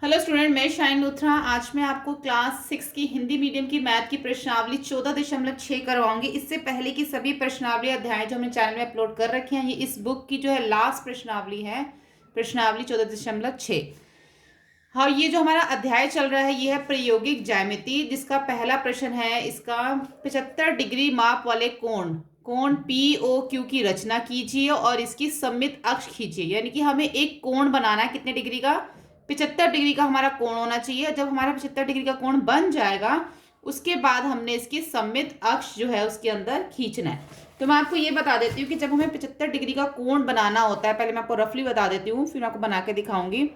Hello student, मैं shine Luthra. आज मैं आपको क्लास 6 की हिंदी मीडियम की मैथ की प्रश्नावली 14.6 करवाऊंगी। इससे पहले की सभी प्रश्नावली अध्याय जो हमने चैनल में अपलोड कर रखे हैं, ये इस बुक की जो है लास्ट प्रश्नावली है, प्रश्नावली 14.6। हाँ, ये जो हमारा अध्याय चल रहा है ये है प्रायोगिक ज्यामिति, जिसका पहला प्रश्न है इसका 75 डिग्री माप वाले कोण कोण पी ओ क्यू की रचना कीजिए और इसकी सममित अक्ष खींचिए। यानी कि हमें एक कोण बनाना है, कितने डिग्री का? 75 डिग्री का हमारा कोण होना चाहिए। जब हमारा 75 डिग्री का कोण बन जाएगा उसके बाद हमने इसकी सममित अक्ष जो है उसके अंदर खींचना है। तो मैं आपको ये बता देती हूँ कि जब हमें 75 डिग्री का कोण बनाना होता है, पहले मैं आपको रफली बता देती हूँ फिर आपको बना के दिखाऊंगी।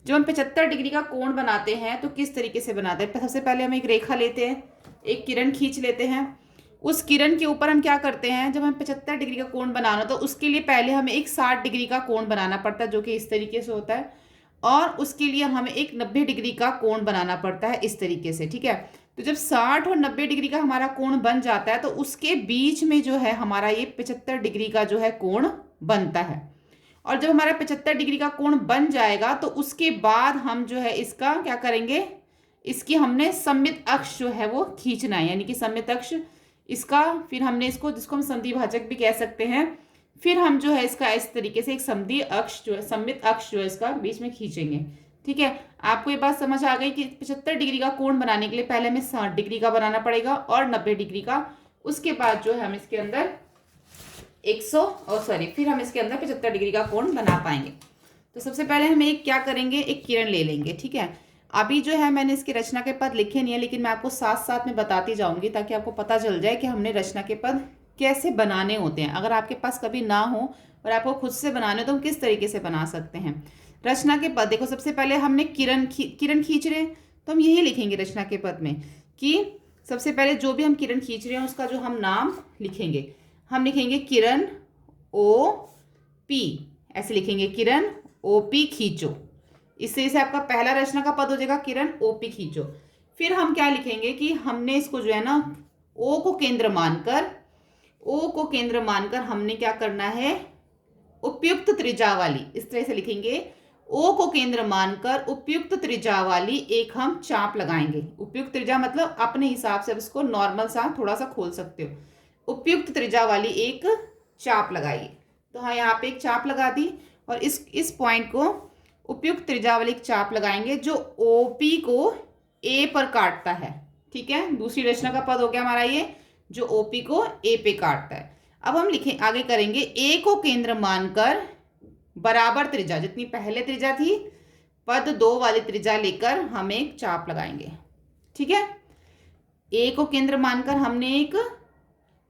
जब हम 75 डिग्री का कोण बनाते हैं तो किस तरीके से बनाते हैं? सबसे पहले हम एक रेखा लेते हैं, एक किरण खींच लेते हैं। उस किरण के ऊपर हम क्या करते हैं, जब हम 75 डिग्री का कोण बनाना तो उसके लिए पहले हमें एक 60 डिग्री का कोण बनाना पड़ता है, जो कि इस तरीके से होता है। और उसके लिए हमें एक 90 डिग्री का कोण बनाना पड़ता है, इस तरीके से। ठीक है, तो जब 60 और 90 डिग्री का हमारा कोण बन जाता है तो उसके बीच में जो है हमारा ये 75 डिग्री का जो है कोण बनता है। और जब हमारा 75 डिग्री का कोण बन जाएगा तो उसके बाद हम जो है इसका क्या करेंगे, इसकी हमने सममित अक्ष जो है वो खींचना है, यानी कि सममित अक्ष इसका। फिर हमने इसको, जिसको हम संधि भाजक भी कह सकते हैं, फिर हम जो है इसका इस तरीके से एक समधि अक्ष जो है, सममित अक्ष जो है इसका बीच में खींचेंगे। ठीक है, आपको ये बात समझ आ गई कि 75 डिग्री का कोण बनाने के लिए पहले हमें 60 डिग्री का बनाना पड़ेगा और 90 डिग्री का। उसके बाद जो है हम इसके अंदर 100 और सॉरी फिर हम इसके अंदर 75 डिग्री का कोण बना पाएंगे। तो सबसे पहले हम एक क्या करेंगे, एक किरण ले लेंगे। ठीक है, अभी जो है मैंने इसकी रचना के पद लिखे नहीं है, लेकिन मैं आपको साथ साथ में बताती जाऊंगी ताकि आपको पता चल जाए कि हमने रचना के पद कैसे बनाने होते हैं। अगर आपके पास कभी ना हो और आपको खुद से बनाने हो तो हम किस तरीके से बना सकते हैं रचना के पद। देखो, सबसे पहले हमने किरण खींच रहे हैं तो हम यही लिखेंगे रचना के पद में कि सबसे पहले जो भी हम किरण खींच रहे हैं उसका जो हम नाम लिखेंगे, हम लिखेंगे किरण ओ पी, ऐसे लिखेंगे किरण ओ पी खींचो। इससे इसे आपका पहला रचना का पद हो जाएगा किरण ओ पी खींचो। फिर हम क्या लिखेंगे कि हमने इसको जो है ना ओ को केंद्र मानकर हमने क्या करना है, उपयुक्त त्रिज्या वाली, इस तरह से लिखेंगे, ओ को केंद्र मानकर उपयुक्त त्रिज्या वाली एक हम चाप लगाएंगे। उपयुक्त त्रिज्या मतलब अपने हिसाब से इसको नॉर्मल सा थोड़ा सा खोल सकते हो। उपयुक्त त्रिज्या वाली एक चाप लगाइए। तो हाँ, यहाँ पे एक चाप लगा दी और इस पॉइंट को उपयुक्त त्रिज्या वाली एक चाप लगाएंगे जो ओपी को ए पर काटता है। ठीक है, दूसरी रचना का पद हो गया हमारा ये, जो ओपी को ए पे काटता है। अब हम लिखें, आगे करेंगे, ए को केंद्र मानकर बराबर त्रिज्या, जितनी पहले त्रिज्या थी पद 2 वाली त्रिज्या लेकर हम एक चाप लगाएंगे। ठीक है, ए को केंद्र मानकर हमने एक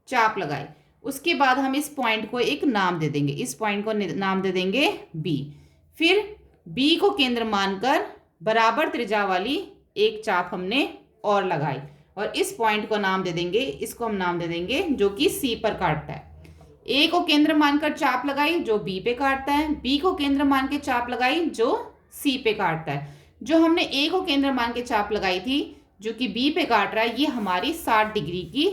चाप लगाई। उसके बाद हम इस पॉइंट को एक नाम दे देंगे, इस पॉइंट को नाम दे देंगे बी। फिर बी को केंद्र मानकर बराबर त्रिज्या वाली एक चाप हमने और लगाई और इस पॉइंट को नाम दे देंगे, इसको हम नाम दे देंगे जो कि सी पर काटता है। ए को केंद्र मानकर चाप लगाई जो बी पे काटता है, बी को केंद्र मान के चाप लगाई जो सी पे काटता है। जो हमने ए को केंद्र मान के चाप लगाई थी जो कि बी पे काट रहा है, ये हमारी 60 डिग्री की,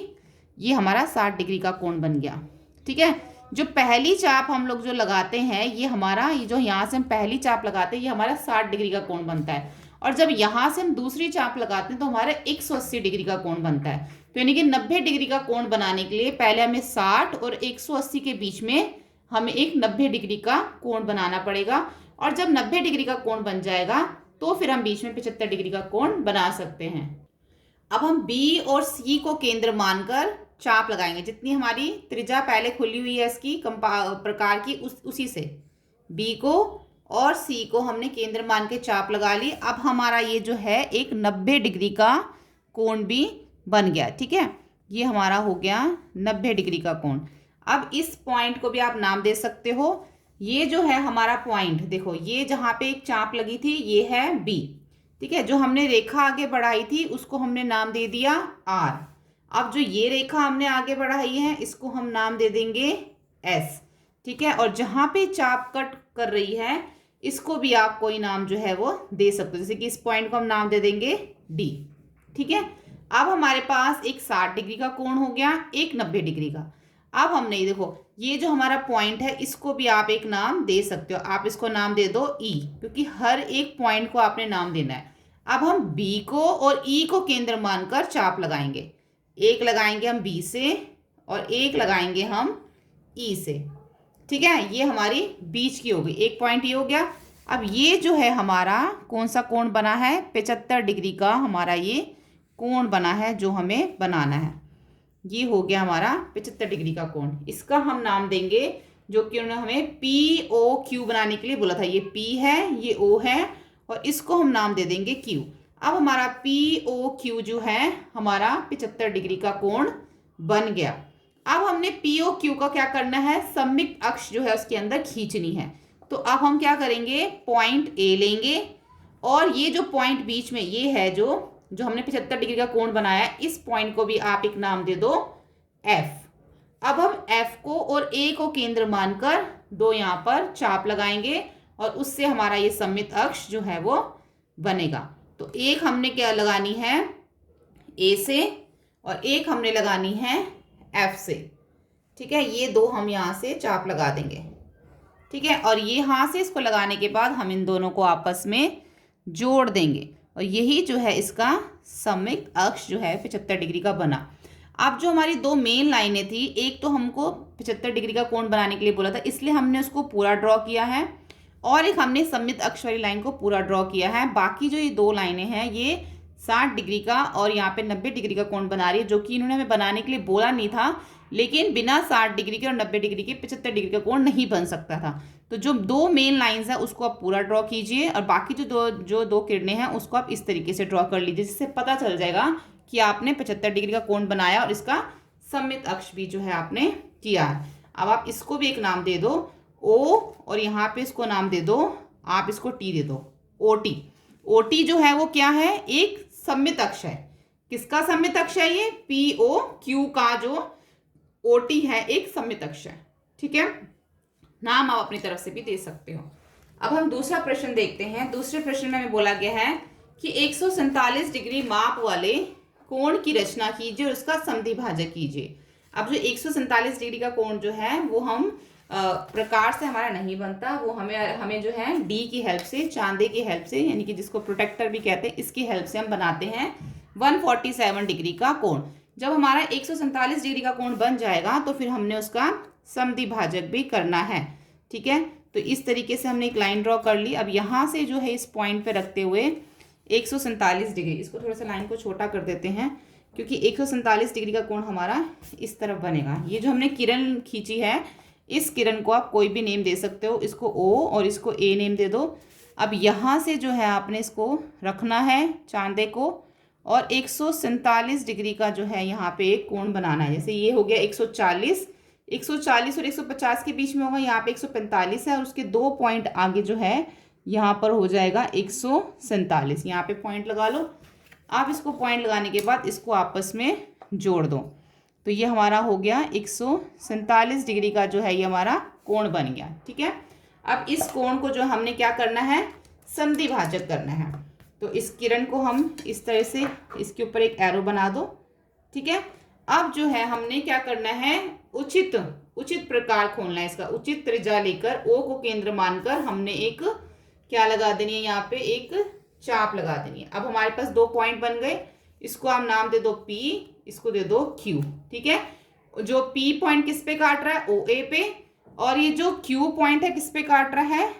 ये हमारा 60 डिग्री का कोण बन गया। ठीक है, जो पहली चाप हम लोग जो लगाते हैं ये हमारा, ये जो यहाँ से हम पहली चाप लगाते हैं ये हमारा 60 डिग्री का कोण बनता है। और जब यहाँ से हम दूसरी चाप लगाते हैं तो हमारा 180 डिग्री का कोण बनता है। तो यानी कि 90 डिग्री का कोण बनाने के लिए पहले हमें 60 और 180 के बीच में हमें एक 90 डिग्री का कोण बनाना पड़ेगा। और जब 90 डिग्री का कोण बन जाएगा तो फिर हम बीच में 75 डिग्री का कोण बना सकते हैं। अब हम बी और सी को केंद्र मानकर चाप लगाएंगे, जितनी हमारी त्रिज्या पहले खुली हुई है इसकी प्रकार की उसी से बी को और सी को हमने केंद्र मान के चाप लगा ली। अब हमारा ये जो है एक 90 डिग्री का कोण भी बन गया। ठीक है, ये हमारा हो गया 90 डिग्री का कोण। अब इस पॉइंट को भी आप नाम दे सकते हो, ये जो है हमारा पॉइंट, देखो ये जहाँ पे एक चाप लगी थी ये है बी। ठीक है, जो हमने रेखा आगे बढ़ाई थी उसको हमने नाम दे दिया आर। अब जो ये रेखा हमने आगे बढ़ाई है इसको हम नाम दे देंगे एस। ठीक है, और जहां पे चाप कट कर रही है इसको भी आप कोई नाम जो है वो दे सकते हो, जैसे कि इस पॉइंट को हम नाम दे देंगे डी। ठीक है, अब हमारे पास एक 60 डिग्री का कोण हो गया, एक 90 डिग्री का। अब हमने ये देखो, ये जो हमारा पॉइंट है इसको भी आप एक नाम दे सकते हो। आप इसको नाम दे दो ई, क्योंकि हर एक पॉइंट को आपने नाम देना है। अब हम बी को और ई को केंद्र मानकर चाप लगाएंगे। एक लगाएंगे हम बी से और एक लगाएंगे हम ई से। ठीक है, ये हमारी बीच की हो गई, एक पॉइंट ये हो गया। अब ये जो है हमारा कौन सा कोण बना है, 75 डिग्री का हमारा ये कोण बना है जो हमें बनाना है। ये हो गया हमारा 75 डिग्री का कोण। इसका हम नाम देंगे, जो कि उन्होंने हमें पी ओ क्यू बनाने के लिए बोला था। ये पी है, ये ओ है, और इसको हम नाम दे देंगे क्यू। अब हमारा पी ओ क्यू जो है हमारा 75 डिग्री का कोण बन गया। अब हमने पी ओ क्यू का क्या करना है, सममित अक्ष जो है उसके अंदर खींचनी है। तो अब हम क्या करेंगे, पॉइंट ए लेंगे, और ये जो पॉइंट बीच में ये है जो हमने 75 डिग्री का कोण बनाया है, इस पॉइंट को भी आप एक नाम दे दो एफ। अब हम एफ को और ए को केंद्र मानकर दो यहाँ पर चाप लगाएंगे, और उससे हमारा ये सममित अक्ष जो है वो बनेगा। तो एक हमने क्या लगानी है ए से, और एक हमने लगानी है एफ से। ठीक है, ये दो हम यहाँ से चाप लगा देंगे। ठीक है, और ये यहाँ से इसको लगाने के बाद हम इन दोनों को आपस में जोड़ देंगे, और यही जो है इसका सममित अक्ष जो है 75 डिग्री का बना। अब जो हमारी दो मेन लाइनें थी, एक तो हमको 75 डिग्री का कोण बनाने के लिए बोला था, इसलिए हमने उसको पूरा ड्रॉ किया है, और एक हमने सममित अक्ष वाली लाइन को पूरा ड्रॉ किया है। बाकी जो ये दो लाइनें हैं ये 60 डिग्री का और यहाँ पे 90 डिग्री का कोण बना रही है, जो कि इन्होंने हमें बनाने के लिए बोला नहीं था, लेकिन बिना 60 डिग्री के और 90 डिग्री के 75 डिग्री का कोण नहीं बन सकता था। तो जो दो मेन लाइंस है उसको आप पूरा ड्रॉ कीजिए, और बाकी जो दो किरणें हैं उसको आप इस तरीके से ड्रॉ कर लीजिए, जिससे पता चल जाएगा कि आपने 75 डिग्री का कोण बनाया और इसका सममित अक्ष भी जो है आपने किया है। अब आप इसको भी एक नाम दे दो ओ, और यहाँ पे इसको नाम दे दो, आप इसको टी दे दो, ओ टी। ओ टी जो है वो क्या है, एक सममित अक्ष है। किसका सममित अक्ष है, ये पी ओ क्यू का जो ओ टी है एक सममित अक्ष है। ठीक है, नाम आप अपनी तरफ से भी दे सकते हो। अब हम दूसरा प्रश्न देखते हैं। दूसरे प्रश्न में हमें बोला गया है कि 147 डिग्री माप वाले कोण की रचना कीजिए और उसका समद्विभाजक कीजिए। अब जो 147 डिग्री का कोण जो है वो हम प्रकार से हमारा नहीं बनता, वो हमें जो है डी की हेल्प से, चांदे की हेल्प से, यानी कि जिसको प्रोटेक्टर भी कहते हैं, इसकी हेल्प से हम बनाते हैं 147 डिग्री का कोण। जब हमारा 147 डिग्री का कोण बन जाएगा तो फिर हमने उसका समद्विभाजक भी करना है। ठीक है, तो इस तरीके से हमने एक लाइन ड्रॉ कर ली। अब यहाँ से जो है इस पॉइंट पे रखते हुए 147 डिग्री, इसको थोड़ा सा लाइन को छोटा कर देते हैं, क्योंकि 147 डिग्री का कोण हमारा इस तरफ बनेगा। ये जो हमने किरण खींची है, इस किरण को आप कोई भी नेम दे सकते हो, इसको ओ और इसको ए नेम दे दो। अब यहाँ से जो है आपने इसको रखना है चांदे को, और 147 डिग्री का जो है यहाँ पे एक कोण बनाना है। जैसे ये हो गया 140 और 150 के बीच में होगा, यहाँ पे 145 है, और उसके दो पॉइंट आगे जो है यहाँ पर हो जाएगा 147। यहाँ पे पॉइंट लगा लो। आप इसको पॉइंट लगाने के बाद इसको आपस में जोड़ दो, तो ये हमारा हो गया 147 डिग्री का जो है ये हमारा कोण बन गया। ठीक है, अब इस कोण को जो हमने क्या करना है, समद्विभाजक करना है। तो इस किरण को हम इस तरह से इसके ऊपर एक एरो बना दो। ठीक है, अब जो है हमने क्या करना है, उचित प्रकार खोलना है इसका। उचित त्रिज्या लेकर ओ को केंद्र मानकर हमने एक क्या लगा देनी है, यहाँ पे एक चाप लगा देनी है। अब हमारे पास दो पॉइंट बन गए, इसको आप नाम दे दो पी, इसको दे दो क्यू। ठीक है, जो पी पॉइंट किस पे काट रहा है, ओ ए पे, और ये जो क्यू पॉइंट है किस पे काट रहा है,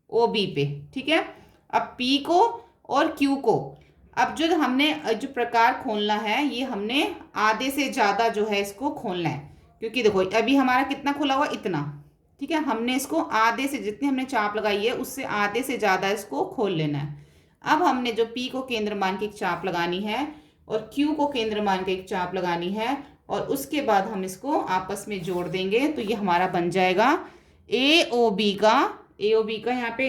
ओ बी पे। ठीक है, अब पी को और क्यू को, अब जो हमने जो प्रकार खोलना है, ये हमने आधे से ज़्यादा जो है इसको खोलना है, क्योंकि देखो अभी हमारा कितना खुला हुआ, इतना। ठीक है, हमने इसको आधे से, जितनी हमने चाप लगाई है उससे आधे से ज़्यादा इसको खोल लेना है। अब हमने जो पी को केंद्र मान के एक चाप लगानी है और क्यू को केंद्र मान के एक चाप लगानी है, और उसके बाद हम इसको आपस में जोड़ देंगे, तो ये हमारा बन जाएगा ए ओ बी का यहाँ पे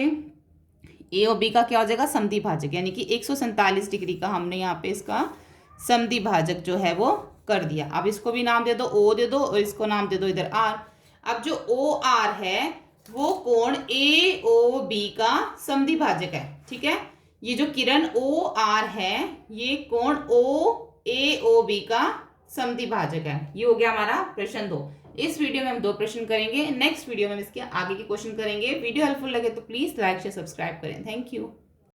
ए ओ बी का क्या हो जाएगा, समद्विभाजक। यानी कि 147 डिग्री का हमने यहाँ पे इसका समद्विभाजक जो है वो कर दिया। अब इसको भी नाम दे दो, ओ दे दो, और इसको नाम दे दो इधर आर। अब जो ओ आर है वो कोण ए ओ बी का समद्विभाजक है। ठीक है, ये जो किरण ओ आर है ये कोण ओ ए ओ बी का समद्विभाजक है। ये हो गया हमारा प्रश्न 2। इस वीडियो में हम 2 प्रश्न करेंगे, नेक्स्ट वीडियो में हम इसके आगे के क्वेश्चन करेंगे। वीडियो हेल्पफुल लगे तो प्लीज़ लाइक शेयर सब्सक्राइब करें। Thank you.